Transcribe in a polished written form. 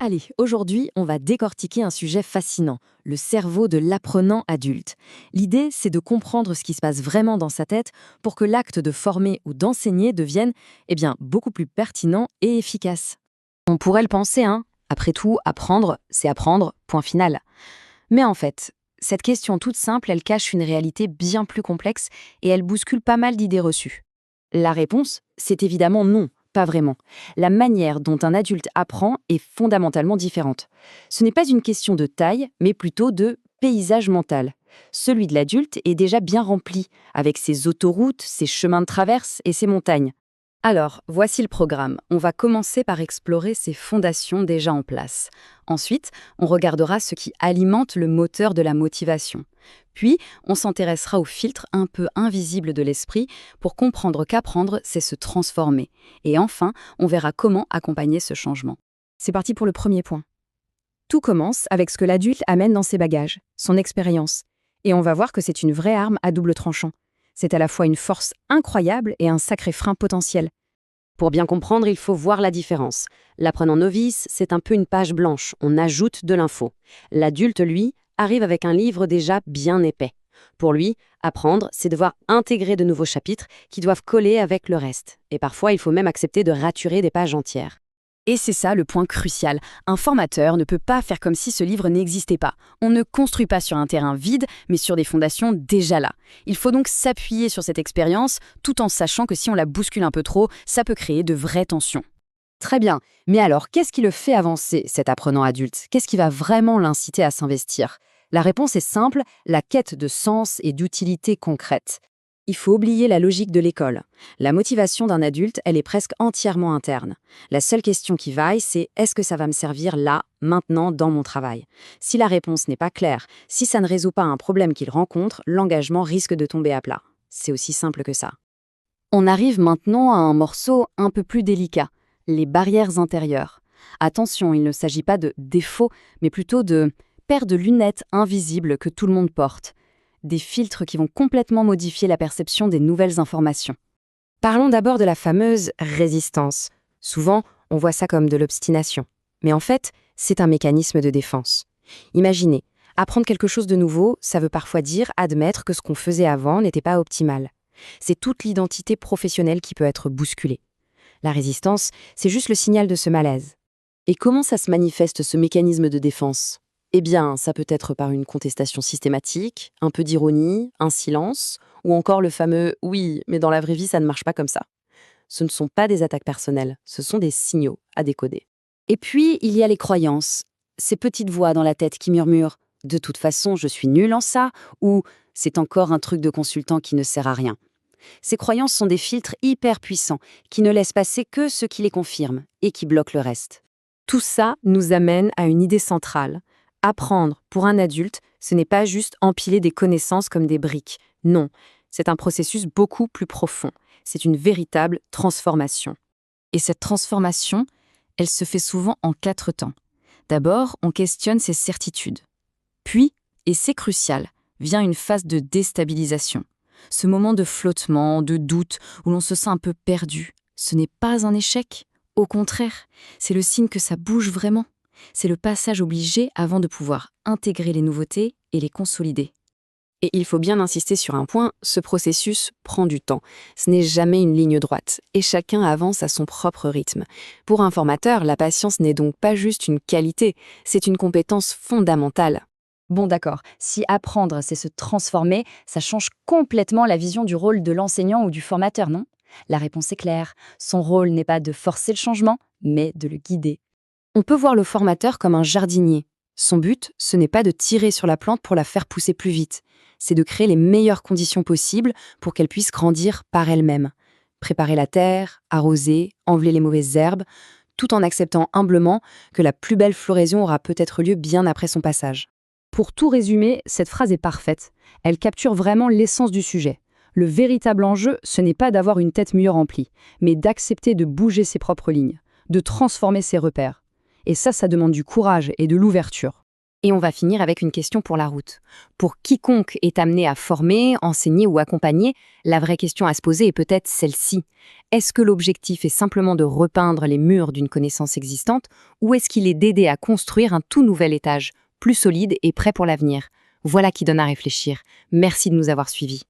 Allez, aujourd'hui, on va décortiquer un sujet fascinant, le cerveau de l'apprenant adulte. L'idée, c'est de comprendre ce qui se passe vraiment dans sa tête pour que l'acte de former ou d'enseigner devienne, beaucoup plus pertinent et efficace. On pourrait le penser, hein. Après tout, apprendre, c'est apprendre, point final. Mais en fait, cette question toute simple, elle cache une réalité bien plus complexe et elle bouscule pas mal d'idées reçues. La réponse, c'est évidemment non. Pas vraiment. La manière dont un adulte apprend est fondamentalement différente. Ce n'est pas une question de taille, mais plutôt de paysage mental. Celui de l'adulte est déjà bien rempli, avec ses autoroutes, ses chemins de traverse et ses montagnes. Alors, voici le programme. On va commencer par explorer ces fondations déjà en place. Ensuite, on regardera ce qui alimente le moteur de la motivation. Puis, on s'intéressera aux filtres un peu invisibles de l'esprit pour comprendre qu'apprendre, c'est se transformer. Et enfin, on verra comment accompagner ce changement. C'est parti pour le premier point. Tout commence avec ce que l'adulte amène dans ses bagages, son expérience. Et on va voir que c'est une vraie arme à double tranchant. C'est à la fois une force incroyable et un sacré frein potentiel. Pour bien comprendre, il faut voir la différence. L'apprenant novice, c'est un peu une page blanche, on ajoute de l'info. L'adulte, lui, arrive avec un livre déjà bien épais. Pour lui, apprendre, c'est devoir intégrer de nouveaux chapitres qui doivent coller avec le reste. Et parfois, il faut même accepter de raturer des pages entières. Et c'est ça le point crucial. Un formateur ne peut pas faire comme si ce livre n'existait pas. On ne construit pas sur un terrain vide, mais sur des fondations déjà là. Il faut donc s'appuyer sur cette expérience, tout en sachant que si on la bouscule un peu trop, ça peut créer de vraies tensions. Très bien. Mais alors, qu'est-ce qui le fait avancer, cet apprenant adulte? Qu'est-ce qui va vraiment l'inciter à s'investir? La réponse est simple, la quête de sens et d'utilité concrète. Il faut oublier la logique de l'école. La motivation d'un adulte, elle est presque entièrement interne. La seule question qui vaille, c'est est-ce que ça va me servir là, maintenant, dans mon travail? Si la réponse n'est pas claire, si ça ne résout pas un problème qu'il rencontre, l'engagement risque de tomber à plat. C'est aussi simple que ça. On arrive maintenant à un morceau un peu plus délicat, les barrières intérieures. Attention, il ne s'agit pas de défaut, mais plutôt de paire de lunettes invisibles que tout le monde porte. Des filtres qui vont complètement modifier la perception des nouvelles informations. Parlons d'abord de la fameuse résistance. Souvent, on voit ça comme de l'obstination. Mais en fait, c'est un mécanisme de défense. Imaginez, apprendre quelque chose de nouveau, ça veut parfois dire admettre que ce qu'on faisait avant n'était pas optimal. C'est toute l'identité professionnelle qui peut être bousculée. La résistance, c'est juste le signal de ce malaise. Et comment ça se manifeste, ce mécanisme de défense ? Eh bien, ça peut être par une contestation systématique, un peu d'ironie, un silence, ou encore le fameux « oui, mais dans la vraie vie, ça ne marche pas comme ça ». Ce ne sont pas des attaques personnelles, ce sont des signaux à décoder. Et puis, il y a les croyances, ces petites voix dans la tête qui murmurent « de toute façon, je suis nul en ça » ou « c'est encore un truc de consultant qui ne sert à rien ». Ces croyances sont des filtres hyper puissants qui ne laissent passer que ceux qui les confirment et qui bloquent le reste. Tout ça nous amène à une idée centrale. Apprendre, pour un adulte, ce n'est pas juste empiler des connaissances comme des briques. Non, c'est un processus beaucoup plus profond. C'est une véritable transformation. Et cette transformation, elle se fait souvent en 4 temps. D'abord, on questionne ses certitudes. Puis, et c'est crucial, vient une phase de déstabilisation. Ce moment de flottement, de doute, où l'on se sent un peu perdu. Ce n'est pas un échec. Au contraire, c'est le signe que ça bouge vraiment. C'est le passage obligé avant de pouvoir intégrer les nouveautés et les consolider. Et il faut bien insister sur un point, ce processus prend du temps. Ce n'est jamais une ligne droite, et chacun avance à son propre rythme. Pour un formateur, la patience n'est donc pas juste une qualité, c'est une compétence fondamentale. Bon d'accord, si apprendre c'est se transformer, ça change complètement la vision du rôle de l'enseignant ou du formateur, non? La réponse est claire, son rôle n'est pas de forcer le changement, mais de le guider. On peut voir le formateur comme un jardinier. Son but, ce n'est pas de tirer sur la plante pour la faire pousser plus vite, c'est de créer les meilleures conditions possibles pour qu'elle puisse grandir par elle-même. Préparer la terre, arroser, enlever les mauvaises herbes, tout en acceptant humblement que la plus belle floraison aura peut-être lieu bien après son passage. Pour tout résumer, cette phrase est parfaite. Elle capture vraiment l'essence du sujet. Le véritable enjeu, ce n'est pas d'avoir une tête mieux remplie, mais d'accepter de bouger ses propres lignes, de transformer ses repères. Et ça demande du courage et de l'ouverture. Et on va finir avec une question pour la route. Pour quiconque est amené à former, enseigner ou accompagner, la vraie question à se poser est peut-être celle-ci. Est-ce que l'objectif est simplement de repeindre les murs d'une connaissance existante, ou est-ce qu'il est d'aider à construire un tout nouvel étage, plus solide et prêt pour l'avenir? Voilà qui donne à réfléchir. Merci de nous avoir suivis.